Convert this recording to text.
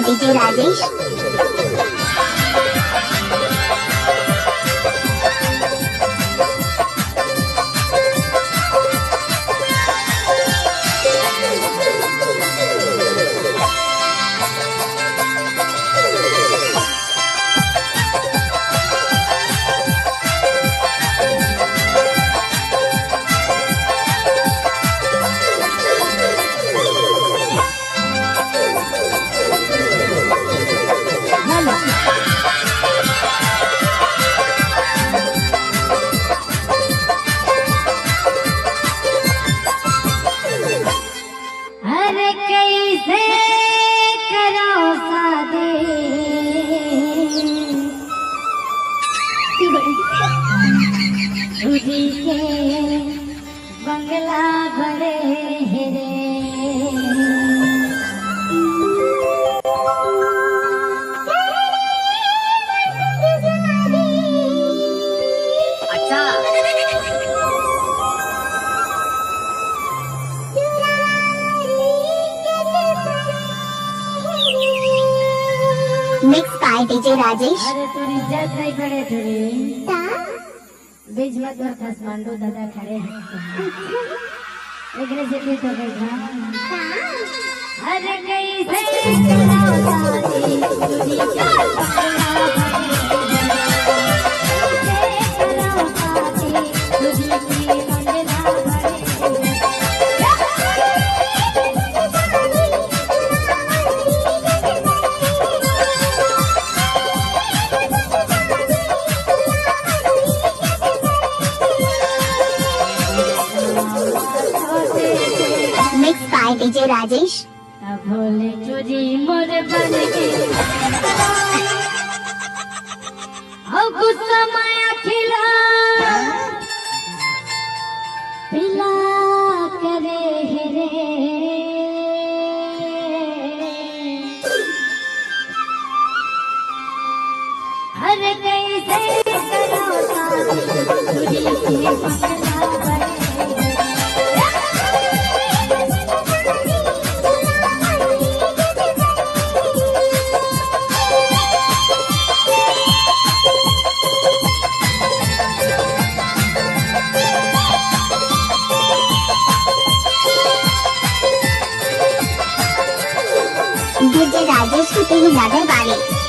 by DJ Rajesh. तुझी के बंगला भरे रे अच्छा Mixed by DJ Rajesh. अरे तोरी इज्जत नहीं करे थोड़ी बीच में तो खसमांडू दादा खड़े हैं एक से तो बैठा अरे कैसे कराओ शादी तुझी का बंगला भरे तुझी की बंगला भरे Mixed by DJ Rajesh. Bhole चोरी मोर बन के अब समय खिला पिला करे रे हर कैसे करो शादी तुझी के बंगला भरे DJ Rajesh की टीम नगर वाली।